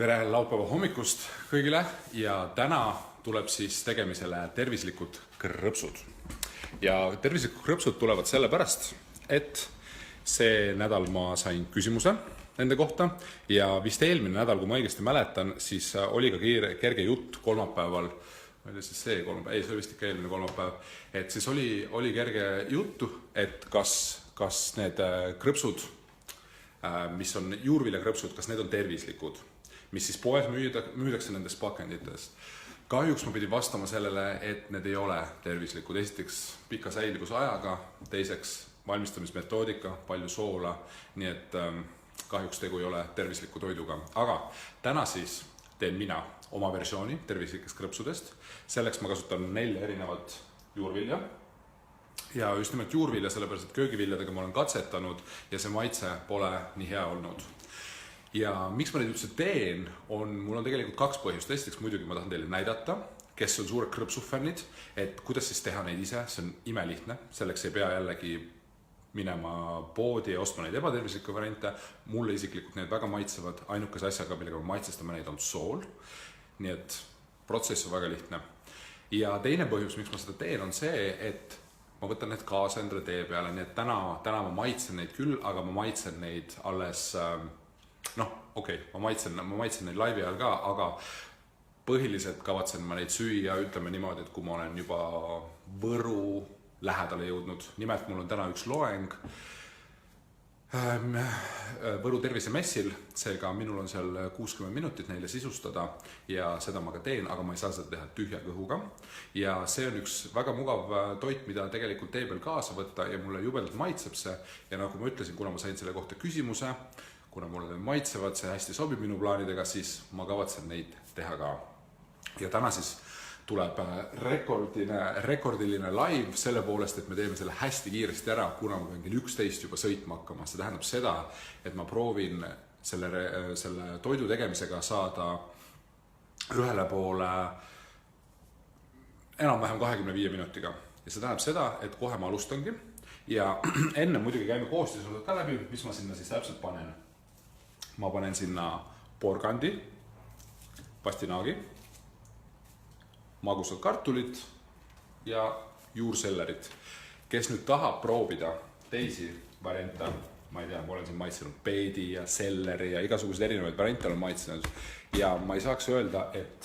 Tere laupäeva hommikust kõigile ja täna tuleb siis tegemisele tervislikud krõpsud. Ja tervislikud krõpsud tulevad sellepärast, et see nädal ma sain küsimuse nende kohta ja vist eelmine nädal, kui ma õigesti mäletan, siis oli ka kerge jutt kolmapäeval, ma ei tea siis see kolmapäev, ei see oli vist ikka eelmine kolmapäev, et siis oli kerge juttu, et kas need krõpsud, mis on juurviljakrõpsud, kas need on tervislikud, mis siis poes müüdakse nendest pakendites. Kahjuks ma pidin vastama sellele, et need ei ole tervislikud. Esiteks pika säilivusajaga, teiseks valmistamismetoodika, palju soola, nii et kahjuks tegu ei ole tervisliku toiduga. Aga täna siis teen mina oma versiooni tervislikest krõpsudest. Selleks ma kasutan 4 erinevat juurvilja. Ja just nimelt juurvilja, sellepärast et köögiviljadega ma olen katsetanud ja see maitse pole nii hea olnud. Ja miks ma neid üldse teen, mul on tegelikult 2 põhjust. Esiteks muidugi ma tahan teile näidata, kes on suured krõpsufännid, et kuidas siis teha neid ise, see on imelihtne. Selleks ei pea jällegi minema poodi ja ostma neid ebatervislikke variante. Mulle isiklikult need väga maitsevad, ainukese asjaga, millega ma maitsestama neid on sool. Nii et protsess on väga lihtne. Ja teine põhjus, miks ma seda teen, on see, et ma võtan need kaasa endale tee peale, nii et täna ma maitsen neid küll, aga ma maitsen neid alles ma maitsen neid laivi ajal ka, aga põhiliselt kavatsen ma neid süüa, ütleme niimoodi, et kui ma olen juba Võru lähedale jõudnud. Nimelt mul on täna üks loeng Võru tervisemessil, seega minul on seal 60 minutit neile sisustada ja seda ma ka teen, aga ma ei saa seda teha tühja kõhuga. Ja see on üks väga mugav toit, mida tegelikult tee peal kaasa võtta ja mulle jubedalt maitseb see. Ja nagu ma ütlesin, kuna ma sain selle kohta küsimuse, kuna mulle maitsevad, see hästi sobib minu plaanidega, siis ma kavatsen neid teha ka. Ja täna siis tuleb rekordiline live selle poolest, et me teeme selle hästi kiiresti ära, kuna ma pean kell 11 juba sõitma hakkama. See tähendab seda, et ma proovin selle toidu tegemisega saada ühele poole enam-vähem 25 minutiga. Ja see tähendab seda, et kohe ma alustangi. Ja enne muidugi käime koostisosad ka läbi, mis ma sinna siis täpselt panen. Ma panen sinna porgandi, pastinaagi, magusad kartulit ja juursellerit. Kes nüüd tahab proovida teisi variante, ma ei tea, ma olen siin maitsenud peedi ja selleri ja igasugused erinevaid variante olen maitsenud. Ja ma ei saaks öelda, et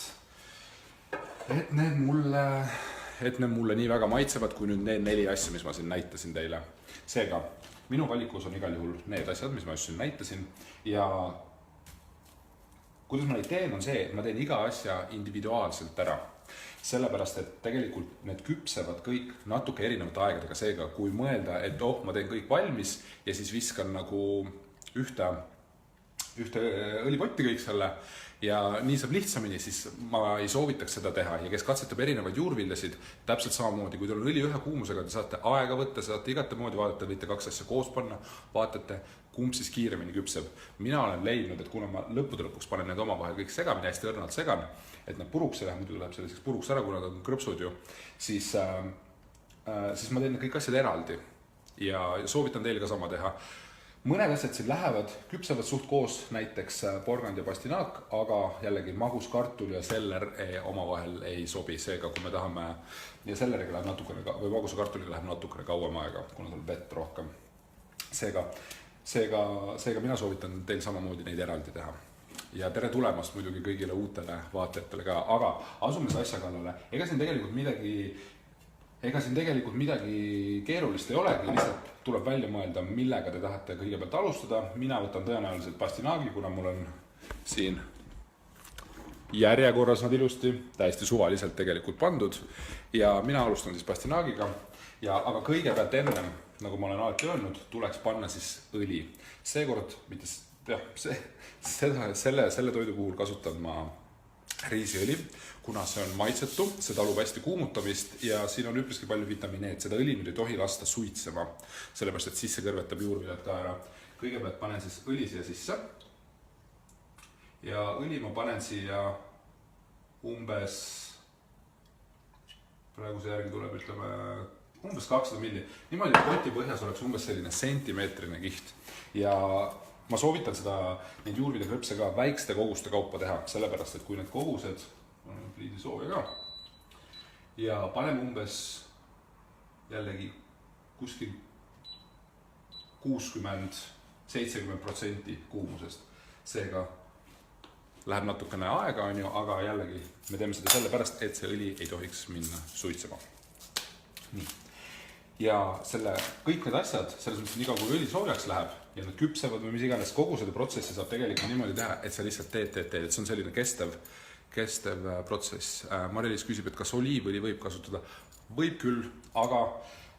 need mulle nii väga maitsevad, kui nüüd need 4 asja, mis ma siin näitasin teile. Seega, minu valikus on igal juhul need asjad, mis ma just siin näitasin. Ja kuidas ma neid teen, on see, et ma teen iga asja individuaalselt ära. Sellepärast, et tegelikult need küpsevad kõik natuke erinevate aegadega. Seega, kui mõelda, et ma teen kõik valmis ja siis viskan nagu ühte õlipotti kõik selle ja nii saab lihtsamini, siis ma ei soovitaks seda teha. Ja kes katsetab erinevaid juurviljasid, täpselt samamoodi, kui teil on õli ühe kuumusega, te saate aega võtta, saate igate moodi vaadata, võite 2 asja koos panna, vaatate, kumb siis kiiremini küpseb. Mina olen leidnud, et kuna ma lõppude lõpuks panen need omavahel kõik segamini, hästi õrnalt segan, et nad puruks ei lähe, muidu läheb selliseks puruks ära, kuna nad on krõpsud ju, siis ma teen kõik asjad eraldi ja soovitan teile ka sama teha. Mõned asjad siin lähevad, küpsevad suht koos, näiteks porgand ja pastinaak, aga jällegi magus kartul ja seller omavahel ei sobi. Seega, kui me tahame, ja selleriga läheb natukene, või magusa kartuliga läheb natukene kauem aega, kuna tuleb vett rohkem. Seega mina soovitan teil samamoodi neid eraldi teha. Ja tere tulemast muidugi kõigile uutele vaatajatele ka, aga asume see asja kallale. Ega siin tegelikult midagi keerulist ei olegi, lihtsalt tuleb välja mõelda, millega te tahate kõigepealt alustada. Mina võtan tõenäoliselt pastinaagi, kuna mul on siin järjekorras nad ilusti, täiesti suvaliselt tegelikult pandud. Ja mina alustan siis pastinaagiga. Aga kõigepealt ennem, nagu ma olen alati öelnud, tuleks panna siis õli. Seekord, selle toidu puhul kasutan ma riisiõli, kuna see on maitsetu, see talub hästi kuumutamist ja siin on üpriski palju vitamiineed. Seda õli nüüd ei tohi lasta suitsema, sellepärast et sisse kõrvetab juurviljad ka ära. Kõigepealt panen siis õli siia sisse ja õli ma panen siia umbes, praegu see järgi tuleb, ütleme, umbes 200 milli. Niimoodi poti põhjas oleks umbes selline sentimeetrine kiht ja ma soovitan neid juurvide krõpse ka väikeste koguste kaupa teha, sellepärast, et kui need kogused, pliidisooja ka, ja paneme umbes jällegi kuskil 60-70% kuumusest. Seega läheb natukene aega, aga jällegi me teeme seda sellepärast, et see õli ei tohiks minna suitsema. Nii. Ja kõik need asjad, selles mõttes nii kaua kui õli soojaks läheb ja need küpsevad või mis iganes, kogu seda protsessi saab tegelikult niimoodi teha, et sa lihtsalt teed. Et see on selline kestev protsess. Mari-Liis küsib, et kas oliivõli võib kasutada? Võib küll, aga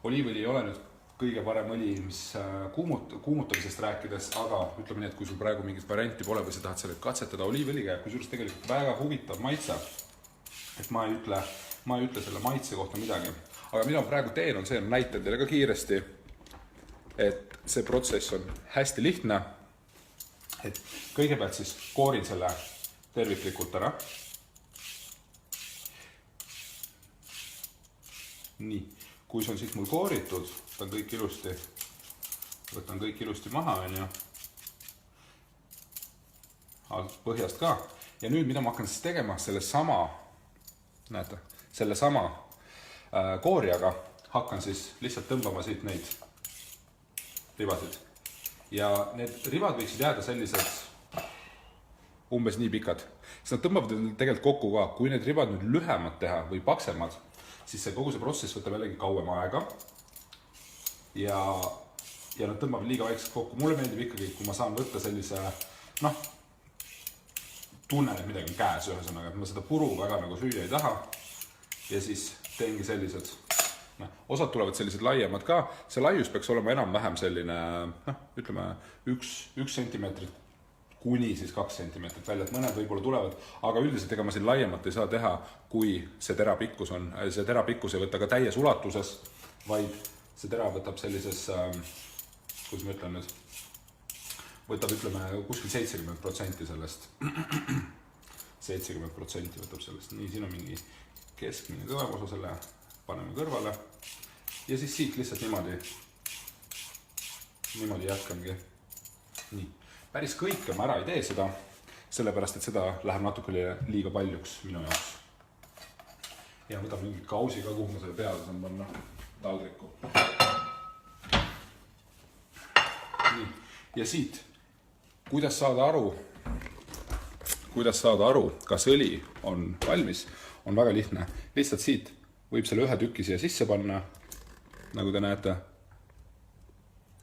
oliivõli ei ole nüüd kõige parem õli, mis kuumutamisest rääkides, aga ütleme nii, et kui sul praegu mingit varianti pole või sa tahad selle katsetada oliivõliga, kui sul tegelikult väga huvitav maitse, et ma ei ütle selle maitse kohta midagi. Aga mida ma praegu teen on see, näitan teile ka kiiresti, et see protsess on hästi lihtne, et kõigepealt siis koorin selle terviklikult ära. Nii, kui see on siit mul kooritud, võtan kõik ilusti maha, põhjast ka. Ja nüüd, mida ma hakkan siis tegema, selle sama kooriaga hakkan siis lihtsalt tõmbama siit neid ribasid. Ja need ribad võiksid jääda sellised umbes nii pikad. Siis nad tõmbavad tegelikult kokku ka, kui need ribad nüüd lühemad teha või paksemad, siis kogu see protsess võtab jällegi kauem aega. Ja nad tõmbavad liiga väiksed kokku. Mulle meeldib ikkagi, kui ma saan võtta sellise, tunnen, et midagi on käes ühesõnaga, et ma seda puru väga nagu süüa ei taha. Ja siis teengi sellised, osad tulevad sellised laiemad ka. See laius peaks olema enam-vähem selline, ütleme, 1 sentimeetrit kuni siis 2 sentimeetrit välja, et mõned võib-olla tulevad, aga üldiselt ega ma siin laiemat ei saa teha, kui see terapikkus on. See terapikkus ei võta ka täies ulatuses, vaid see tera võtab sellises, kuidas ma ütlen nüüd, võtab ütleme kuskil 70% sellest. 70% võtab sellest. Nii, siin on mingi keskmine kõvem osa, selle paneme kõrvale. Ja siis siit lihtsalt niimoodi jätkamegi. Nii. Päris kõike ma ära ei tee seda, sellepärast, et seda läheb natuke liiga paljuks minu jaoks. Ja võtab mingi kausi ka, kuhu ma selle peale saan panna taldriku. Nii. Ja siit, kuidas saada aru, kas õli on valmis, on väga lihtne. Lihtsalt siit võib selle ühe tüki siia sisse panna, nagu te näete.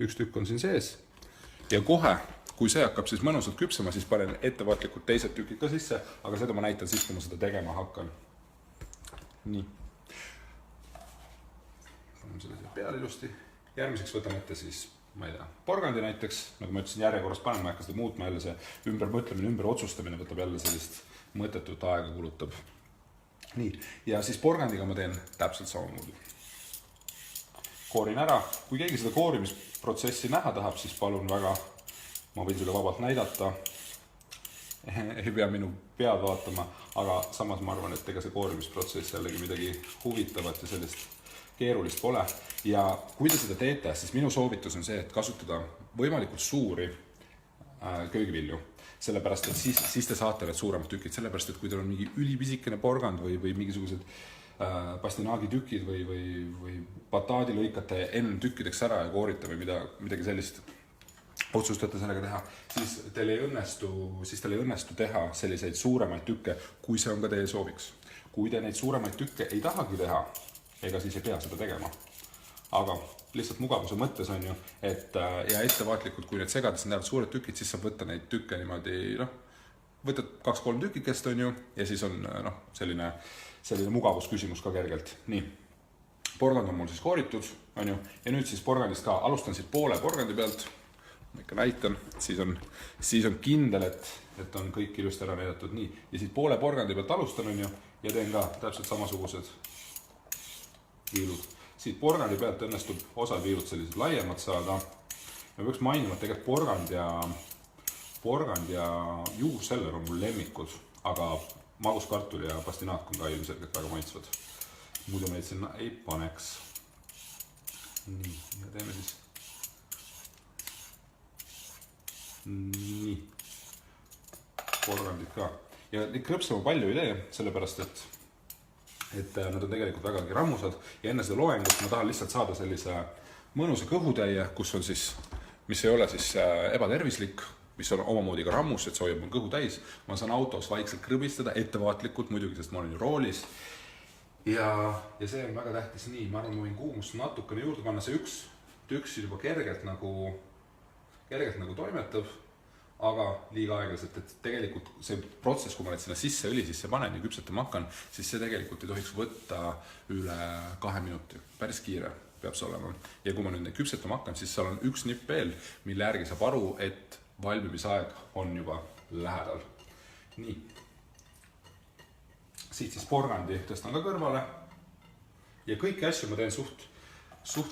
Üks tükk on siin sees. Ja kohe, kui see hakkab siis mõnusalt küpsema, siis panen ettevaatlikult teised tükid ka sisse, aga seda ma näitan siis, kui ma seda tegema hakkan. Nii. Paneme selle siia peale ilusti. Järgmiseks võtan ette siis, ma ei tea, porgandi näiteks, nagu ma ütlesin, järjekorras panen, ma ei hakka seda muutma jälle, see ümbermõtlemine, ümberotsustamine võtab jälle sellist mõttetut aega kulutab. Nii, ja siis porgandiga ma teen täpselt samamoodi. Koorin ära, kui keegi seda koorimisprotsessi näha tahab, siis palun väga, ma võin sulle vabalt näidata, ei pea minu pead vaatama, aga samas ma arvan, et ega see koorimisprotsess jällegi midagi huvitavat ja sellist keerulist pole. Ja kui te seda teete, siis minu soovitus on see, et kasutada võimalikult suuri köögivilju. Sellepärast, et siis te saate need suuremad tükid, sellepärast, et kui teil on mingi ülipisikene porgand või mingisugused pastinaagitükid või bataadi lõikate enne tükkideks ära ja koorite või midagi sellist otsustate sellega teha, siis teil ei õnnestu teha selliseid suuremaid tükke, kui see on ka teie sooviks. Kui te neid suuremaid tükke ei tahagi teha, ega siis ei pea seda tegema. Aga lihtsalt mugavuse mõttes on ju, et ja ettevaatlikult, kui need segades näevad suured tükid, siis saab võtta neid tükke niimoodi, võtad 2-3 tükikest on ju, ja siis on selline mugavusküsimus ka kergelt. Nii, porgand on mul siis kooritud, on ju, ja nüüd siis porgandist ka, alustan siit poole porgandi pealt, ma ikka näitan, siis on kindel, et on kõik ilusti ära näidatud nii, ja siit poole porgandi pealt alustan on ju, ja teen ka täpselt samasugused viilud. Siit porgandi pealt õnnestub osad viilud sellised laiemad saada. Me peaks mainima, et tegelikult porgand ja juurseller on mul lemmikud, aga maguskartul ja pastinaak on ka ilmselgelt väga maitsvad. Muidu neid sinna ei paneks. Nii, ja teeme siis Nii. Porgandid ka. Ja neid krõpse ma palju ei tee, sellepärast et nad on tegelikult vägagi rammusad ja enne seda loengut ma tahan lihtsalt saada sellise mõnusa kõhutäie, kus on siis, mis ei ole siis ebatervislik, mis on omamoodi ka rammus, et see hoiab mul kõhu täis. Ma saan autos vaikselt krõbistada, ettevaatlikult muidugi, sest ma olen ju roolis. Ja see on väga tähtis nii, ma arvan, ma võin kuumust natukene juurde panna, see üks tüks juba kergelt nagu toimetab, aga liiga aeglaselt, et tegelikult see protsess, kui ma need sinna sisse õli sisse panen ja küpsetama hakkan, siis see tegelikult ei tohiks võtta üle 2 minuti, päris kiire peab see olema. Ja kui ma nüüd küpsetama hakkan, siis seal on üks nipp veel, mille järgi saab aru, et valmimisaeg on juba lähedal. Nii. Siit siis porgandi tõstan ka kõrvale. Ja kõiki asju ma teen suht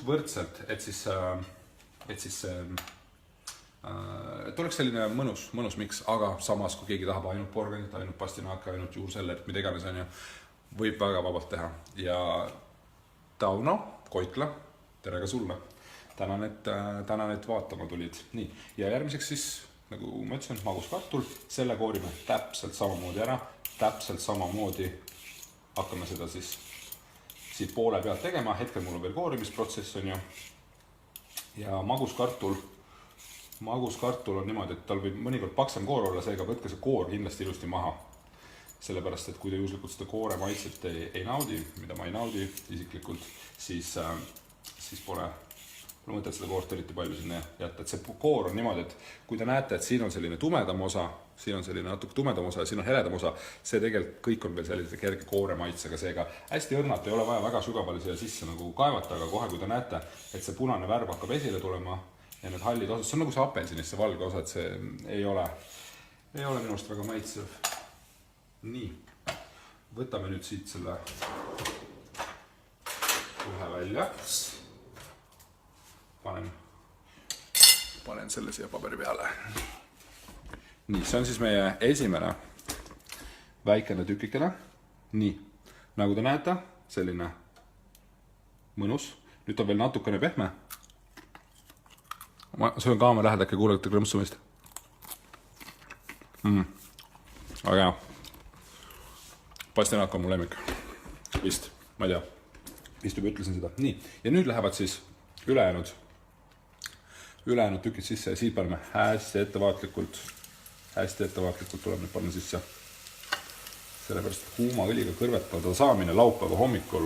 võrdselt, et oleks selline mõnus miks, aga samas, kui keegi tahab ainult porgandit, ainult pastinaaka, ainult juursellerit, mida iganes on ju, võib väga vabalt teha. Ja Tauno Koitla, tere ka sulle. Tänan, et vaatama tulid. Nii. Ja järgmiseks siis, nagu ma ütlesin, maguskartul, selle koorime täpselt samamoodi ära, täpselt samamoodi hakkame seda siis siit poole pealt tegema. Hetkel mul on veel koorimisprotsess on ju. Ja maguskartul on niimoodi, et tal võib mõnikord paksem koor olla, seega võtke see koor kindlasti ilusti maha. Sellepärast, et kui te juhuslikult seda koore maitset ei naudi, mida ma ei naudi isiklikult, siis pole mõtet seda koort eriti palju sinna jätta. Et see koor on niimoodi, et kui te näete, et siin on selline tumedam osa, siin on selline natuke tumedam osa ja siin on heledam osa, see tegelikult kõik on veel sellise kerge koore maitsega, seega hästi õrnalt ei ole vaja väga sügavale siia sisse nagu kaevata, aga kohe, kui te näete, et see punane värv hakkab esile tulema ja need hallid osad, see on nagu see apelsinist, see valge osa, et see ei ole minust väga maitsev. Nii, võtame nüüd siit selle ühe välja. Panen selle siia paberi peale. Nii, see on siis meie esimene väikene tükikene. Nii, nagu te näete, selline mõnus. Nüüd on veel natukene pehme. Ma söön kaamera lähedal, äkki kuulete krõmpsumist. Aga hea. Pastinaak on mu lemmik. Vist, ma ei tea. Vist juba ütlesin seda. Nii, ja nüüd lähevad siis ülejäänud tükid sisse ja siit paneme hästi ettevaatlikult tuleb nüüd panna sisse. Sellepärast kuuma õliga kõrvetada saamine laupäeva hommikul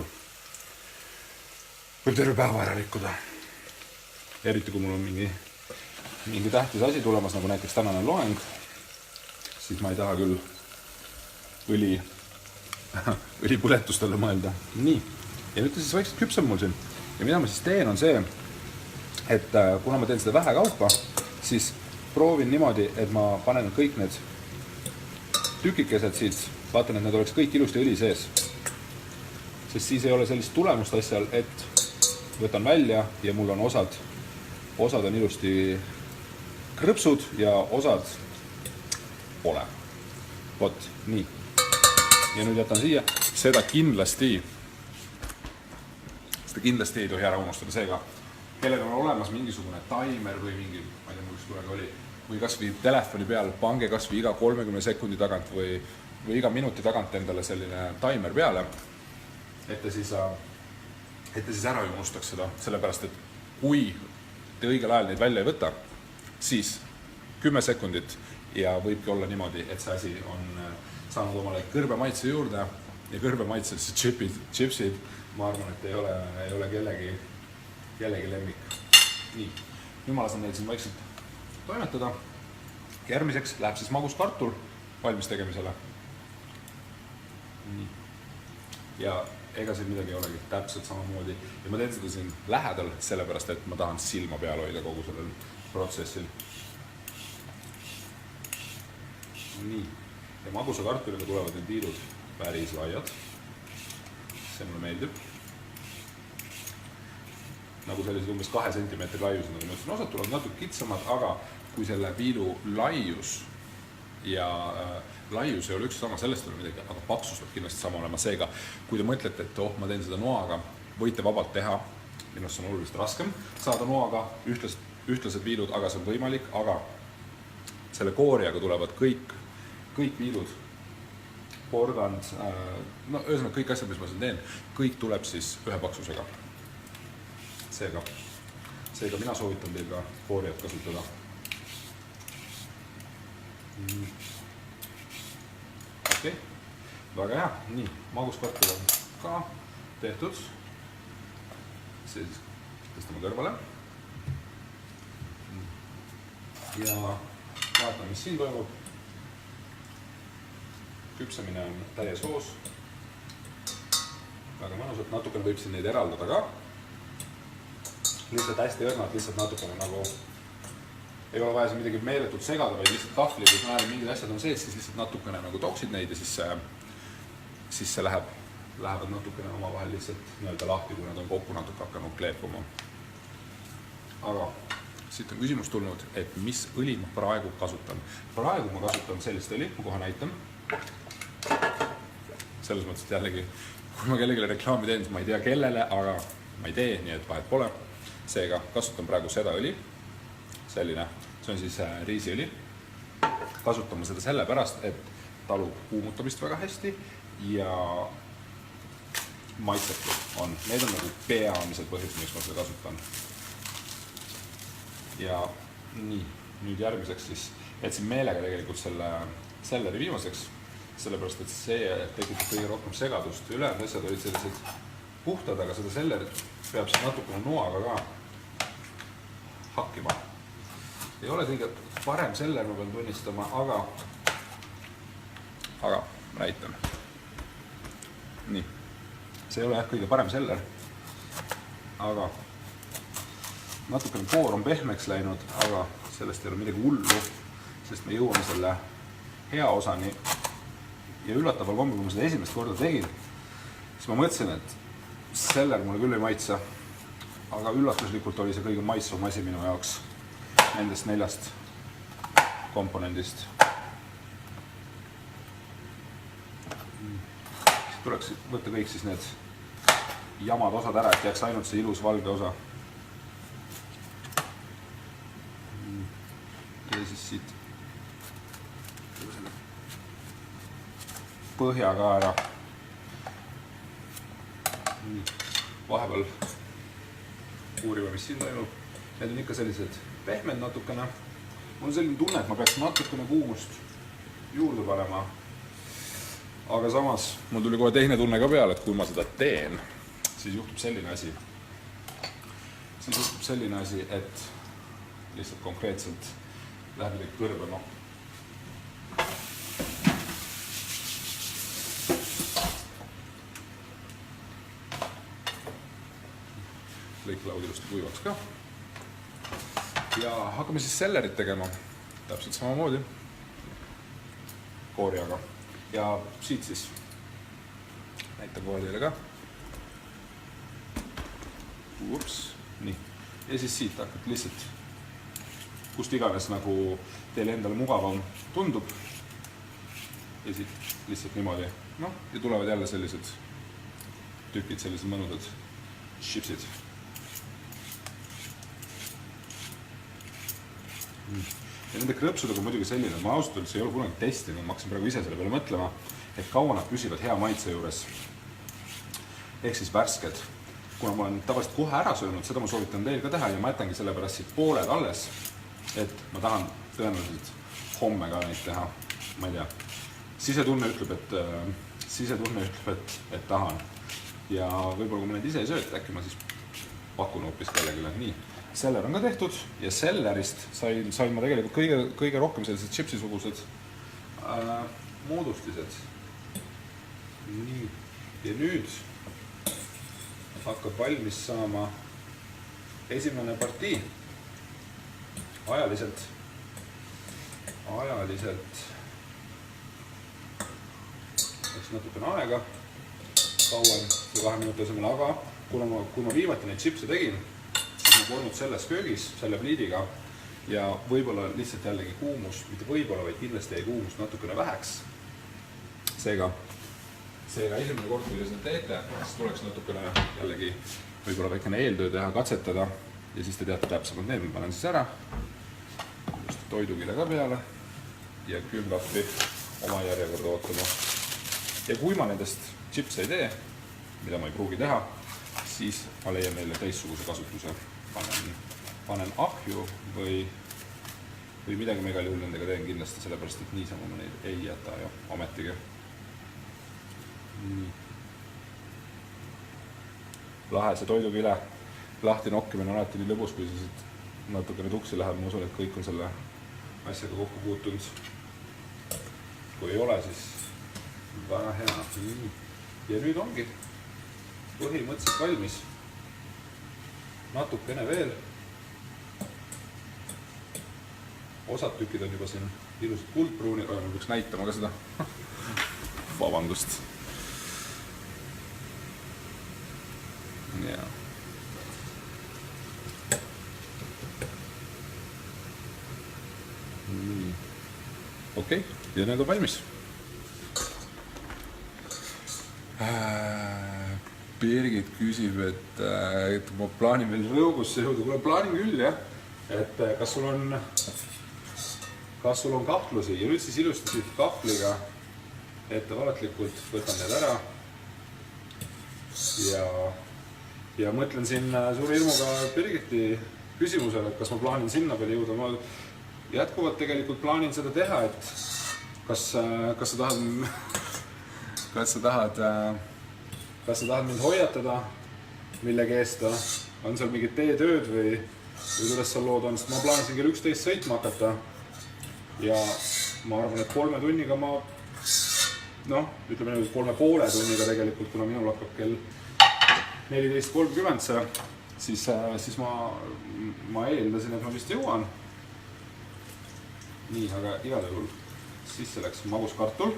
võib terve päeva ära rikkuda. Eriti kui mul on mingi tähtis asi tulemas, nagu näiteks tänane loeng, siis ma ei taha küll õlipõletustele mõelda. Nii, ja nüüd siis vaikselt küpseb mul siin. Ja mida ma siis teen on see, et kuna ma teen seda vähe kaupa, siis proovin niimoodi, et ma panen kõik need tükikesed siit, vaatan, et need oleks kõik ilusti õli sees. Sest siis ei ole sellist tulemust asjal, et võtan välja ja mul on osad on ilusti krõpsud ja osad pole. Vot, nii. Ja nüüd jätan siia. Seda kindlasti ei tohi ära unustada seega. Kellel on olemas mingisugune timer või mingi, ma ei tea, mul kunagi oli, või kas või telefoni peal, pange kas või iga 30 sekundi tagant või iga minuti tagant endale selline timer peale, et te siis ära ei unustaks seda, sellepärast, et kui te õigel ajal neid välja ei võta, siis 10 sekundit ja võibki olla niimoodi, et see asi on saanud omale kõrbe maitse juurde ja kõrbe maitse chipsid, ma arvan, et ei ole kellegi lemmik. Nii, nüüd ma lasen neid siin vaikselt toimetada. Järgmiseks läheb siis maguskartul valmis tegemisele. Nii. Ja ega siin midagi ei olegi täpselt samamoodi. Ja ma teen seda siin lähedal, sellepärast, et ma tahan silma peal hoida kogu sellel protsessil. Nii. Ja magusa kartuliga tulevad need viilud päris laiad. See mulle meeldib. Nagu sellised umbes 2 sentimeetri laiused, nagu ma ütlesin, osad tulevad natuke kitsamad, aga kui selle viilu laius ja laius ei ole üks sama, sellest ei ole midagi, aga paksus peab kindlasti sama olema. Seega, kui te mõtlete, et ma teen seda noaga, võite vabalt teha, minust on oluliselt raskem saada noaga ühtlased viilud, aga see on võimalik, aga selle kooriaga tulevad kõik viidud, porgand, no ühesõnaga kõik asjad, mis ma siin teen, kõik tuleb siis ühe paksusega. Seega mina soovitan teil ka kooriat kasutada. Okei, väga hea. Nii, maguskartul on ka tehtud. See siis tõstame kõrvale. Ja vaatame, mis siin toimub. Küpsemine on täies hoos. Väga mõnusalt, natukene võib siin neid eraldada ka. Lihtsalt hästi õrnad, lihtsalt natukene nagu ei ole vaja siin midagi meeletut segada, vaid lihtsalt tahvli, kui näed, mingid asjad on sees, siis lihtsalt natukene nagu toksid neid ja siis see lähevad natukene omavahel lihtsalt nii-öelda lahti, kui nad on kokku natuke hakanud kleepuma. Aga siit on küsimus tulnud, et mis õli ma praegu kasutan. Praegu ma kasutan sellist õli, ma kohe näitan. Selles mõttes, et jällegi, kui ma kellegile reklaami teen, siis ma ei tea kellele, aga ma ei tee, nii et vahet pole. Seega kasutan praegu seda õli, selline, see on siis riisiõli. Kasutame seda sellepärast, et talub kuumutamist väga hästi ja maitsetud on. Need on nagu peamised põhjused, miks ma seda kasutan. Ja nii, nüüd järgmiseks siis, jätsin meelega tegelikult selle selleri viimaseks, sellepärast, et see tekitab kõige rohkem segadust. Ülejäänud asjad olid sellised puhtad, aga seda sellerit peab siis natukene noaga ka hakkima. Ei ole kõige parem seller, ma pean tunnistama, aga näitan. Nii, see ei ole kõige parem seller, aga natukene koor on pehmeks läinud, aga sellest ei ole midagi hullu, sest me jõuame selle hea osani. Ja üllataval kombel, kui ma seda esimest korda tegin, siis ma mõtlesin, et seller mulle küll ei maitse, aga üllatuslikult oli see kõige maitsvam asi minu jaoks nendest 4 komponendist. Tuleks võtta kõik siis need jamad osad ära, et jääks ainult see ilus valge osa. Ja siis siit põhja ka ära. Vahepeal uurime, mis siin toimub. Need on ikka sellised pehmed natukene. Mul on selline tunne, et ma peaks natukene kuumust juurde panema. Aga samas mul tuli kohe teine tunne ka peale, et kui ma seda teen, siis juhtub selline asi. Et lihtsalt konkreetselt läheb midagi kõrbema. Lõik laud ilusti kuivaks ka. Ja hakkame siis sellerit tegema. Täpselt samamoodi. Kooriaga. Ja siit siis näitan kohe teile ka. Ups, nii. Ja siis siit hakkad lihtsalt, kust iganes nagu teile endale mugavam tundub. Ja siit lihtsalt niimoodi. No, ja tulevad jälle sellised tükid, sellised mõnudad chipsid. Ja nende krõpsudega muidugi selline, ma ausalt öeldes ei ole kunagi testinud, ma hakkasin praegu ise selle peale mõtlema, et kaua nad püsivad hea maitse juures. Ehk siis värsked. Kuna ma olen tavaliselt kohe ära söönud, seda ma soovitan teil ka teha ja ma jätangi selle pärast siit pooled alles, et ma tahan tõenäoliselt homme ka neid teha. Ma ei tea, sisetunne ütleb, et tahan. Ja võib-olla kui ma neid ise ei söö, et äkki ma siis pakun hoopis kellegile. Nii. Seller on ka tehtud ja sellerist sain ma tegelikult kõige rohkem sellised chipsisugused moodustised. Nii. Ja nüüd hakkab valmis saama esimene partii. Ajaliselt läks natukene aega, kauem kui 2 minuti asemel, aga kui ma viimati neid chipse tegin, siis ma polnud selles köögis, selle pliidiga ja võib-olla lihtsalt jällegi kuumus, mitte võib-olla, vaid kindlasti jäi kuumust natukene väheks. Seega esimene kord, kui te seda teete, siis tuleks natukene jällegi võib-olla väikene eeltöö teha, katsetada ja siis te teate täpsemalt need, ma panen siis ära. Just toidukile ka peale. ja külmkappi oma järjekorda ootama. Ja kui ma nendest chipse ei tee, mida ma ei pruugi teha, siis ma leian neile teistsuguse kasutuse. Panen ahju või midagi ma igal juhul nendega teen kindlasti, sellepärast et niisama ma neid ei jäta ju ometigi. Lahe see toidukile lahti nokkimine on alati nii lõbus, kui see natukene tuksi läheb. Ma usun, et kõik on selle asjaga kokku puutunud. Kui ei ole, siis väga hea. Ja nüüd ongi põhimõtteliselt valmis. Natukene veel. Osad tükid on juba siin ilusad kuldpruuni. Ma peaks näitama ka seda. Vabandust. Ja. Okei, ja need on valmis. Birgit küsib, et ma plaanin veel rõugusse jõuda. Kuule, plaanin küll, jah. Et kas sul on kahtlusi? Ja nüüd siis ilustasid kahvliga ettevaatlikult võtan need ära. Ja mõtlen siin suure ilmuga Birgiti küsimusele, et kas ma plaanin sinna veel jõuda. Ma jätkuvalt tegelikult plaanin seda teha, et kas sa tahad mind hoiatada millegi eest, on seal mingid teetööd või kuidas seal lood on, sest ma plaanisin kell 11 sõitma hakata ja ma arvan, et 3 tunniga ütleme nüüd 3,5 tunniga tegelikult, kuna minul hakkab kell 14.30, siis ma eeldasin, et ma vist jõuan. Nii, aga igal juhul sisse läks maguskartul.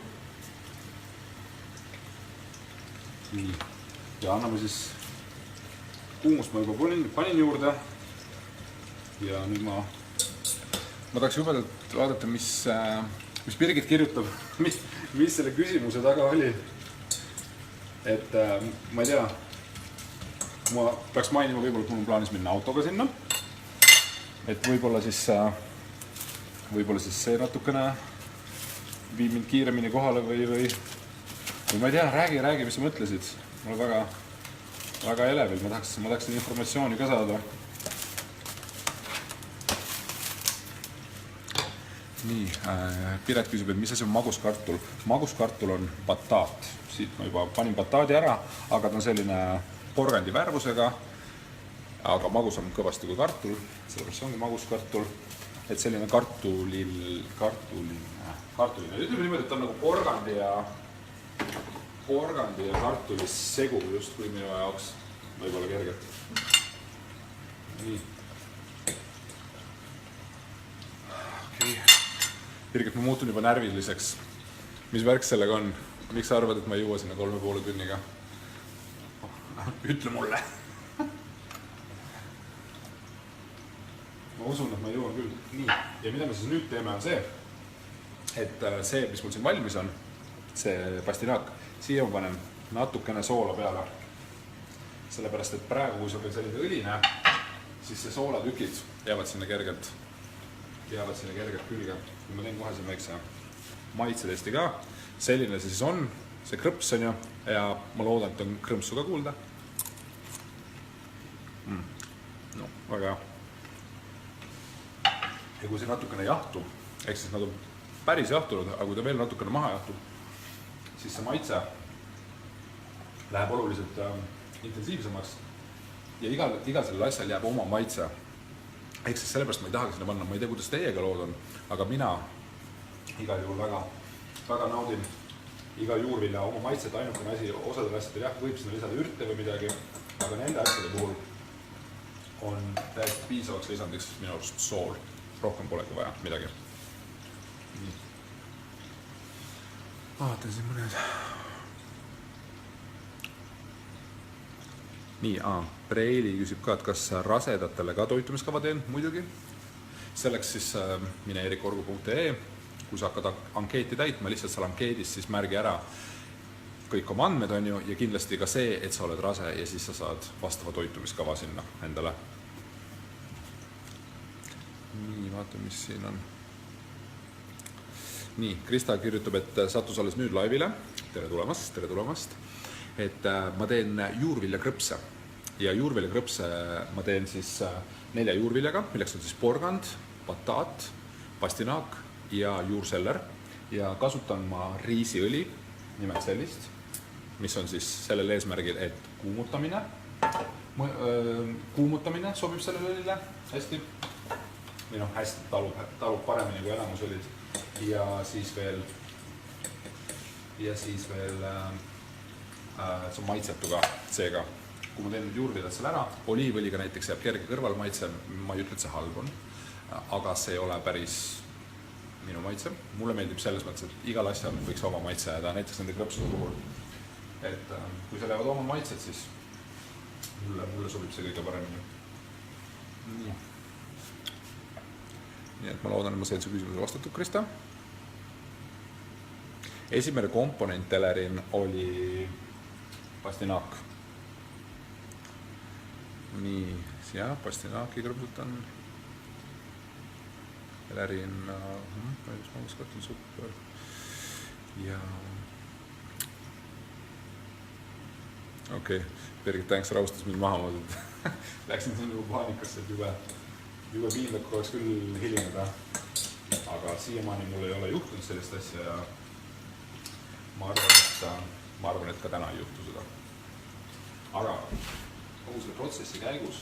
Nii, ja anname siis kuumust ma juba panin juurde. Ja nüüd ma tahaks jubedalt vaadata, mis Birgit kirjutab, mis selle küsimuse taga oli. Et ma ei tea, ma peaks mainima võib-olla, et mul on plaanis minna autoga sinna. Et võib-olla siis see natukene viib mind kiiremini kohale või ma ei tea, räägi, mis sa mõtlesid. Mul on väga elevil, ma tahaksin informatsiooni ka saada. Nii, Piret küsib, et mis asi on maguskartul? Maguskartul on bataat. Siit ma juba panin bataadi ära, aga ta on selline porgandi värvusega, aga magus on kõvasti kui kartul, sellepärast ongi maguskartul. Et selline kartuline. Ütleme niimoodi, et ta on nagu porgandi ja kartulis segu just kui minu jaoks võib-olla kergelt. Nii. Okei. Birgit, ma muutun juba närviliseks. Mis värk sellega on? Miks sa arvad, et ma ei jõua sinna 3,5 tunniga? Ütle mulle. Ma usun, et ma jõuan küll. Nii, ja mida me siis nüüd teeme on see, et see, mis mul siin valmis on, see pastinaak, siia ma panen natukene soola peale. Sellepärast, et praegu, kui see on veel selline õline, siis see soolatükid jäävad sinna kergelt külge. Ma teen kohe siin väikse maitsetesti ka. Selline see siis on, see krõps on ju, ja ma loodan, et on krõmpsu ka kuulda. No, väga hea. Ja kui see natukene jahtub, ehk siis nad on päris jahtunud, aga kui ta veel natukene maha jahtub, siis see maitse läheb oluliselt intensiivsemaks ja igal sellel asjal jääb oma maitse. Ehk siis sellepärast ma ei tahagi sinna panna, ma ei tea, kuidas teiega lood on, aga mina igal juhul väga naudin iga juurvilja oma maitset. Ainukene asi, osadel asjadel jah, võib sinna lisada ürte või midagi, aga nende asjade puhul on täiesti piisavaks lisandiks minu arust sool. Rohkem polegi vaja midagi. Vaatan siin mõned. Nii, Preili küsib ka, et kas rasedatele ka toitumiskava teen? Muidugi. Selleks siis mine erikorgu.ee. Kui sa hakkad ankeeti täitma, lihtsalt seal ankeedis siis märgi ära kõik oma andmed on ju ja kindlasti ka see, et sa oled rase ja siis sa saad vastava toitumiskava sinna endale. Nii, vaata, mis siin on. nii, Krista kirjutab, et sattus alles nüüd laivile. Tere tulemast, tere tulemast. Et ma teen juurviljakrõpse ja juurviljakrõpse ma teen siis 4 juurviljaga, milleks on siis porgand, bataat, pastinaak ja juurseller ja kasutan ma riisiõli, nimelt sellist, mis on siis sellel eesmärgil, et kuumutamine sobib sellele õlile hästi või hästi talub paremini kui enamus õlid ja siis veel see on maitsetu ka, seega kui ma teen nüüd juurviljad seal ära, oliivõliga näiteks jääb kerge kõrvalmaitse, ma ei ütle, et see halb on, aga see ei ole päris minu maitse. Mulle meeldib selles mõttes, et igal asjal võiks oma maitse jääda, näiteks nende krõpsude puhul. Et kui seal jäävad oma maitset, siis mulle sobib see kõige paremini. Nii et ma loodan, et ma sain su küsimuse vastatud, Krista. Esimene komponent Telerin oli pastinaak. Nii, jah, pastinaaki krõpsutan. Telerin, maguskatun super. Ja okei, Birgit Tänks raustas mind maha mõõdud. Läksin siin nagu paanikasse, et jube piinlik oleks küll hilineda. Aga siiamaani mul ei ole juhtunud sellist asja ja ma arvan, et ka täna ei juhtu seda. Aga kogu selle protsessi käigus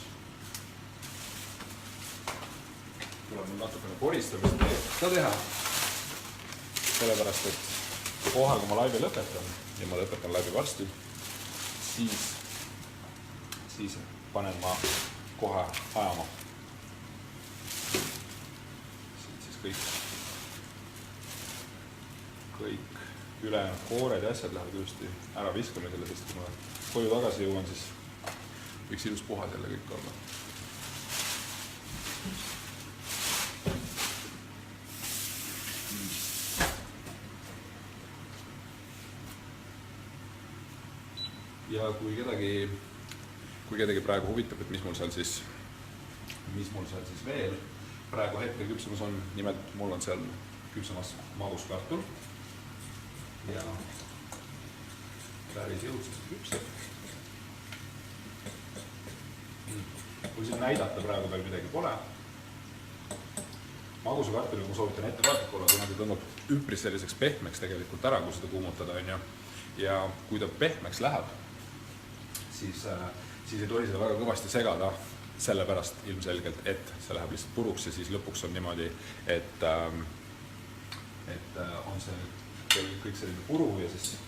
tuleb mul natukene koristamist ka teha. Sellepärast, et kohal, kui ma laivi lõpetan ja ma lõpetan laivi varsti, siis panen ma kohe ajama. Siis kõik ülejäänud koored ja asjad lähevad ilusti ära viskama selle, sest kui ma koju tagasi jõuan, siis võiks ilus puhas jälle kõik olla. Ja kui kedagi praegu huvitab, et mis mul seal siis veel praegu hetkel küpsemas on, nimelt mul on seal küpsemas maguskartul ja päris jõudsasti küpseb. Kui siin näidata praegu veel midagi pole, magusakartuli ma soovitan ettevaatlik olla, kuna ta tõmbab üpris selliseks pehmeks tegelikult ära, kui seda kuumutada on ja kui ta pehmeks läheb, siis ei tohi seda väga kõvasti segada, sellepärast ilmselgelt, et see läheb lihtsalt puruks ja siis lõpuks on niimoodi, et on see kõik selline puru ja siis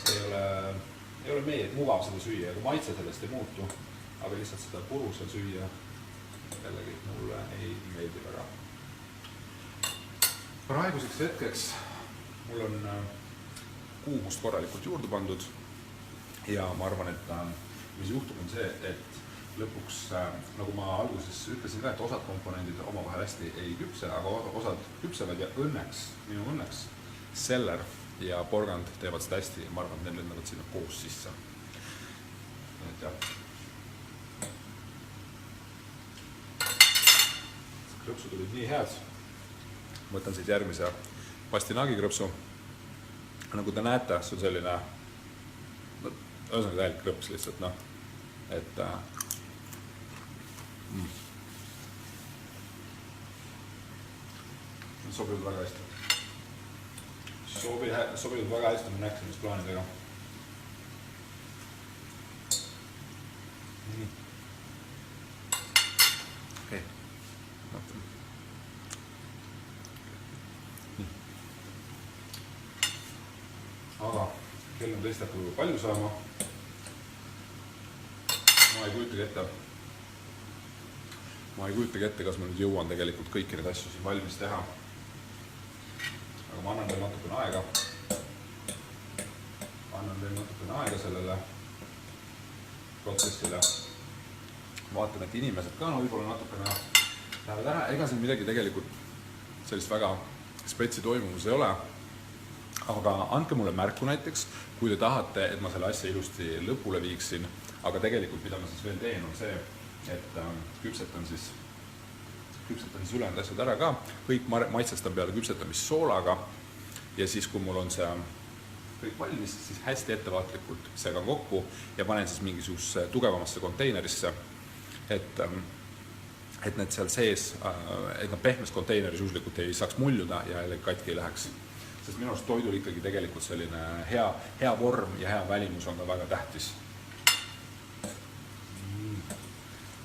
ei ole mugav seda süüa, aga maitse sellest ei muutu, aga lihtsalt seda puru seal süüa jällegi mulle ei meeldi väga. Praeguseks hetkeks mul on kuumust korralikult juurde pandud ja ma arvan, et mis juhtub on see, et lõpuks, nagu ma alguses ütlesin ka, et osad komponendid omavahel hästi ei küpse, aga osad küpsevad ja minu õnneks seller ja porgand teevad seda hästi ja ma arvan, et need lendavad sinna koos sisse. Et jah. Krõpsud olid nii head. Võtan siit järgmise pastinaagi-krõpsu. Nagu te näete, see on selline ühesõnaga täielik krõps lihtsalt, et sobivad väga hästi. Sobivad väga hästi mu näksimisplaanidega. Okei, vaatame. Aga kell on tõesti hakkab palju saama. Ma ei kujutagi ette, kas ma nüüd jõuan tegelikult kõiki need asju siin valmis teha. Aga ma annan veel natukene aega sellele protsessile. Vaatan, et inimesed ka võib-olla natukene lähevad ära. Ega siin midagi tegelikult sellist väga spetsi toimumus ei ole. Aga andke mulle märku näiteks, kui te tahate, et ma selle asja ilusti lõpule viiksin. Aga tegelikult, mida ma siis veel teen, on see, et küpsetan ülejäänud asjad ära ka. Kõik maitsestan peale küpsetamist soolaga ja siis, kui mul on see kõik valmis, siis hästi ettevaatlikult segan kokku ja panen siis mingisugusesse tugevamasse konteinerisse, et need seal sees, et nad pehmes konteineris juhuslikult ei saaks muljuda ja jälle katki ei läheks. Sest minu arust toidul ikkagi tegelikult selline hea vorm ja hea välimus on ka väga tähtis.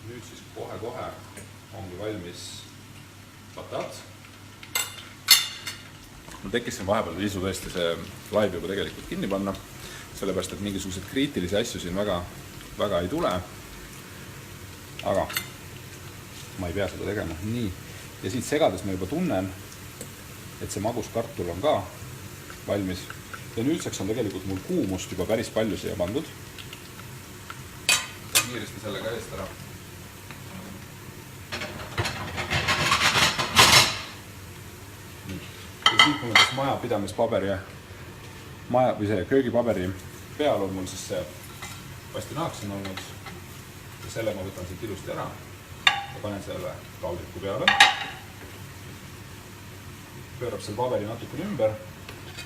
Nüüd siis kohe ongi valmis patat. Mul tekkis siin vahepeal isu tõesti see live juba tegelikult kinni panna, sellepärast, et mingisugused kriitilisi asju siin väga ei tule. Aga ma ei pea seda tegema. Nii. Ja siit segades ma juba tunnen, et see magus kartul on ka valmis. Ja nüüdseks on tegelikult mul kuumust juba päris palju siia pandud. Kiiresti selle ka eest ära. Ja siit mul on siis majapidamispaberi või see köögipaberi peal on mul siis see pastinaak siin olnud. Ja selle ma võtan siit ilusti ära ja panen selle kaudriku peale. Pöörab selle paberi natukene ümber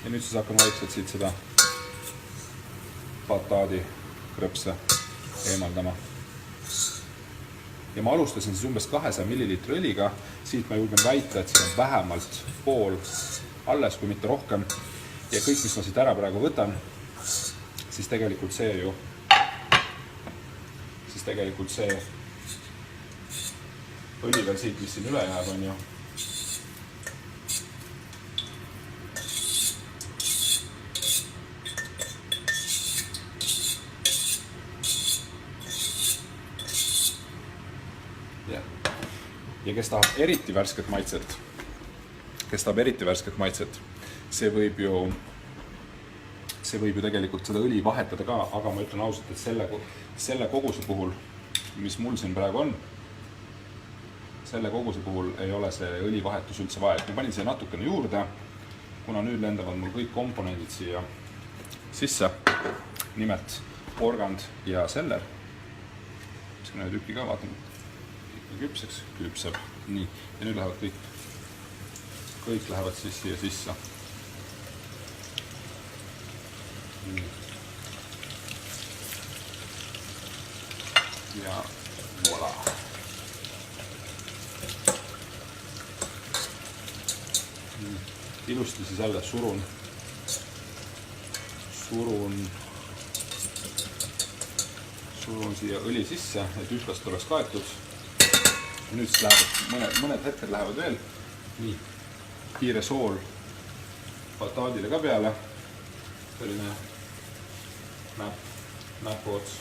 ja nüüd siis hakkan vaikselt siit seda bataadi krõpse eemaldama. Ja ma alustasin siis umbes 200 milliliitri õliga. Siit ma julgen väita, et siin on vähemalt pool alles, kui mitte rohkem. Ja kõik, mis ma siit ära praegu võtan, siis tegelikult see õli veel siit, mis siin üle jääb, on ju. Ja kes tahab eriti värsket maitset, see võib ju tegelikult seda õli vahetada ka, aga ma ütlen ausalt, et selle koguse puhul, mis mul siin praegu on, selle koguse puhul ei ole see õlivahetus üldse vaja. Ma panin siia natukene juurde, kuna nüüd lendavad mul kõik komponendid siia sisse, nimelt porgand ja seller. Mis ka ühe tükki ka vaatan, küpseb. Nii, ja nüüd lähevad kõik lähevad siis siia sisse. Nii. Ja voilà. Nii. Ilusti siis jälle surun siia õli sisse, et ühtlast oleks kaetud. Ja nüüd siis lähevad, mõned hetked lähevad veel. Nii, kiire sool bataadile ka peale. Selline näpuots.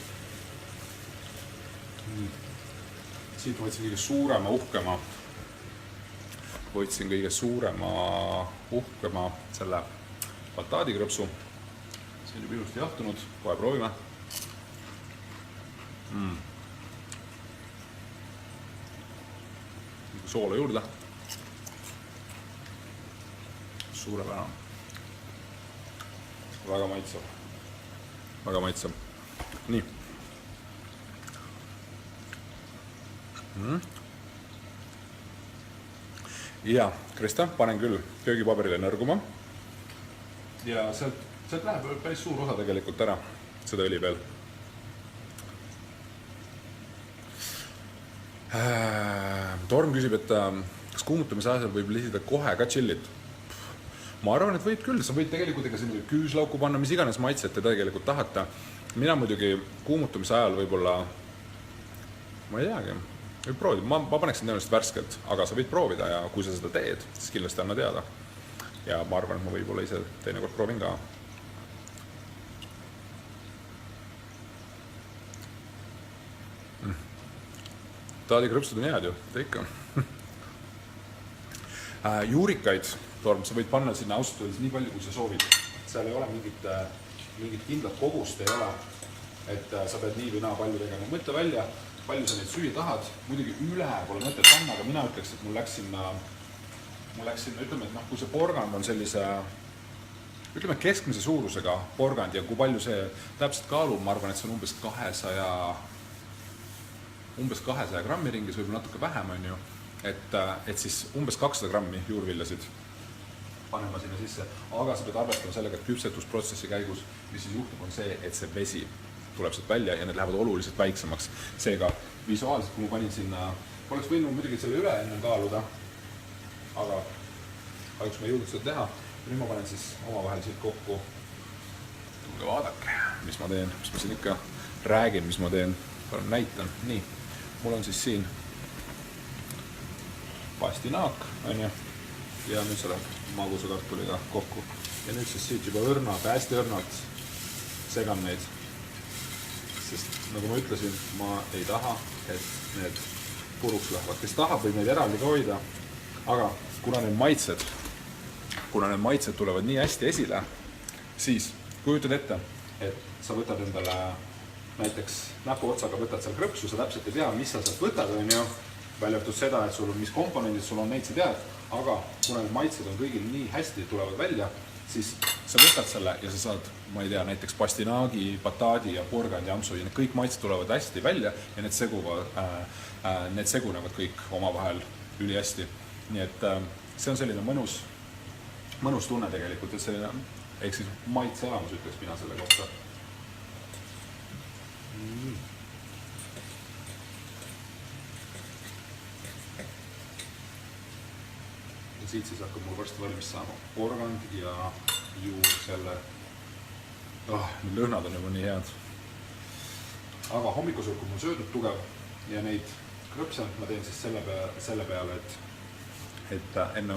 Siit võtsin kõige suurema uhkema selle bataadikrõpsu. See on juba ilusti jahtunud, kohe proovime. Soola juurde. Suurepärane. Väga maitsev. Nii. Ja, Krista, panen küll köögipaberile nõrguma. Ja sealt läheb päris suur osa tegelikult ära, seda õli veel. Torm küsib, et kas kuumutamise asjal võib lisida kohe ka chillit? Ma arvan, et võid küll. Sa võid tegelikult ega siin küüslauku panna, mis iganes maitset te tegelikult tahate. Mina muidugi kuumutamise ajal võib-olla, ma ei teagi, võib proovida. Ma paneksin tõenäoliselt värskelt, aga sa võid proovida ja kui sa seda teed, siis kindlasti anna teada. Ja ma arvan, et ma võib-olla ise teinekord proovin ka. Taadikrõpsud on head ju, ta ikka. Juurikaid, Torm, sa võid panna sinna ausalt öeldes nii palju, kui sa soovid. Seal ei ole mingit kindlat kogust ei ole, et sa pead nii või naa palju tegema. Mõtle välja, palju sa neid süüa tahad. Muidugi üle pole mõtet panna, aga mina ütleks, et mul läks sinna, ütleme, et kui see porgand on sellise, ütleme, keskmise suurusega porgand ja kui palju see täpselt kaalub, ma arvan, et see on umbes 200 grammi ringis, võib natuke vähem on ju, et siis umbes 200 grammi juurviljasid. panema sinna sisse, aga sa pead arvestama sellega, et küpsetusprotsessi käigus, mis siis juhtub, on see, et see vesi tuleb sealt välja ja need lähevad oluliselt väiksemaks. Seega visuaalselt, kui ma panin sinna, oleks võinud muidugi selle üle enne kaaluda, aga kahjuks ma ei jõudnud seda teha. Nüüd ma panen siis omavahel siit kokku. Tulge vaadake, mis ma teen, mis ma siin ikka räägin, mis ma teen. Palun näitan. Nii, mul on siis siin pastinaak, ja nüüd see läheb magusa kartuliga kokku. Ja nüüd siis siit juba õrnad, hästi õrnad segan neid. Sest nagu ma ütlesin, ma ei taha, et need puruks lähevad. Kes tahab, võib neid eraldi ka hoida, aga kuna need maitsed tulevad nii hästi esile, siis kujutad ette, et sa võtad endale näiteks näpuotsaga võtad seal krõpsu, sa täpselt ei tea, mis sa sealt võtad, välja võtud seda, et sul on, mis komponendid sul on, neid sa tead, aga kuna need maitsed on kõigil nii hästi tulevad välja, siis sa võtad selle ja sa saad, ma ei tea, näiteks pastinaagi, bataadi ja porgandi, ampsu ja need kõik maitsed tulevad hästi välja ja need segunevad kõik omavahel üli hästi. Nii et see on selline mõnus tunne tegelikult, et selline, ehk siis maitseelamus ütleks mina selle kohta. Ja siit siis hakkab mul varsti valmis saama porgand ja juur selle. Need lõhnad on juba nii head. Aga hommikusulk on mul söödud tugev ja neid krõpse ma teen siis selle peale, et enne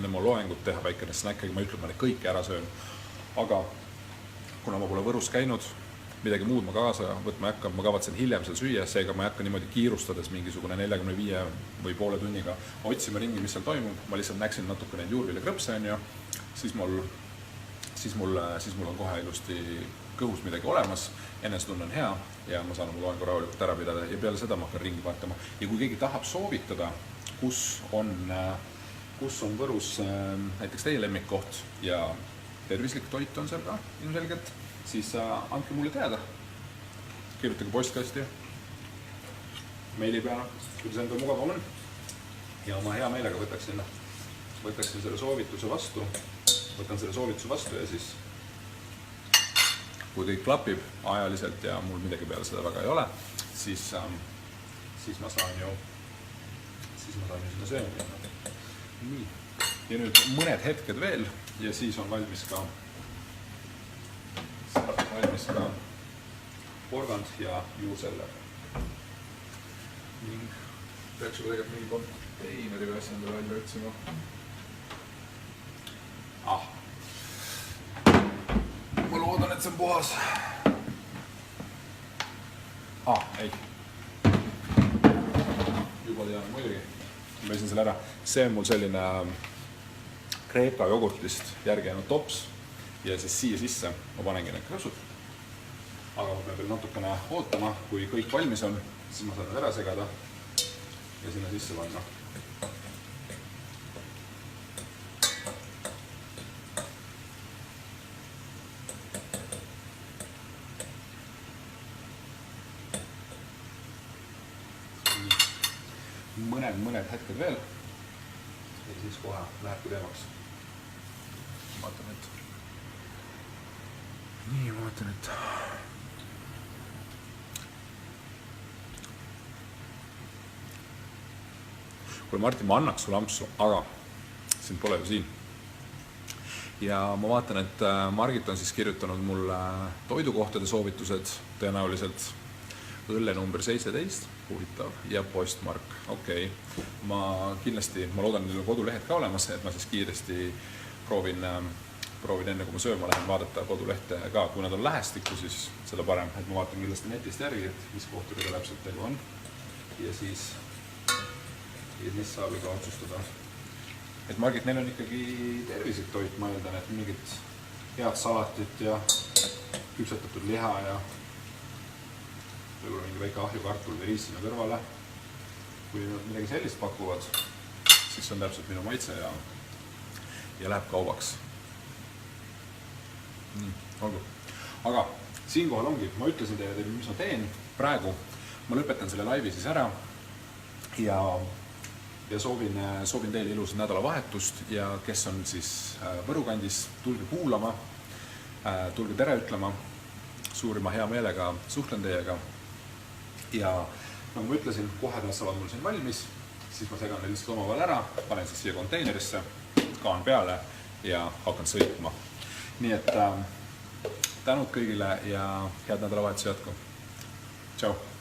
oma loengut teha väikene snäkk, ma ütlen, ma neid kõiki ära söön. Aga kuna ma pole Võrus käinud, midagi muud ma kaasa võtma ei hakka, ma kavatsen hiljem seal süüa, seega ma ei hakka niimoodi kiirustades mingisugune 45 või poole tunniga otsima ringi, mis seal toimub. Ma lihtsalt näksin natuke neid juurviljakrõpse, siis mul on kohe ilusti kõhus midagi olemas, enesetunne on hea ja ma saan oma loengu rahulikult ära pidada ja peale seda ma hakkan ringi vaatama. Ja kui keegi tahab soovitada, kus on Võrus näiteks teie lemmikkoht ja tervislik toit on seal ka ilmselgelt, siis andke mulle teada. Kirjutage postkasti, meili peale, kuidas endal mugavam on. Ja ma hea meelega võtaksin selle soovituse vastu. Võtan selle soovituse vastu ja siis, kui kõik klapib ajaliselt ja mul midagi peale seda väga ei ole, siis ma saan ju sinna sööma. Nii. Ja nüüd mõned hetked veel ja siis on valmis ka porgand ja juurseller. Ning peaks juba tegelikult mingi konteineri või asja endale välja otsima. Ma loodan, et see on puhas. Ei. Juba tean muidugi. Ma võisin selle ära. See on mul selline Kreeka jogurtist järgi jäänud tops ja siis siia sisse ma panengi need krõpsud. Aga ma pean veel natukene ootama, kui kõik valmis on, siis ma saan need ära segada ja sinna sisse panna. Mõned hetked veel ja siis kohe lähebki teemaks. Vaatan, et kuule Martin, ma annaks sulle ampsu, aga sind pole ju siin. Ja ma vaatan, et Margit on siis kirjutanud mulle toidukohtade soovitused, tõenäoliselt õlle number 17, huvitav, ja postmark. Okei. Ma loodan, neil on kodulehed ka olemas, et ma siis kiiresti proovin enne, kui ma sööma lähen, vaadata kodulehte ka. Kui nad on lähestikku, siis seda parem, et ma vaatan kindlasti netist järgi, et mis kohtadega täpselt tegu on. Ja siis saab ka otsustada. Et Margit, neil on ikkagi tervislik toit, ma eeldan, et mingit head salatit ja küpsetatud liha ja võib-olla mingi väike ahjukartul või riis sinna kõrvale. Kui nad midagi sellist pakuvad, siis on täpselt minu maitse ja läheb kaubaks. Olgu. Aga siinkohal ongi, ma ütlesin teile, mis ma teen praegu. Ma lõpetan selle laivi siis ära ja ja soovin teile ilusat nädalavahetust ja kes on siis Võru kandis, tulge kuulama, tulge tere ütlema, suurima hea meelega suhtlen teiega ja nagu ma ütlesin, kohe nad saavad mul siin valmis, siis ma segan need lihtsalt omavahel ära, panen siis siia konteinerisse, kaan peale ja hakkan sõitma. Nii et tänud kõigile ja head nädalavahetuse jätku. Tšau!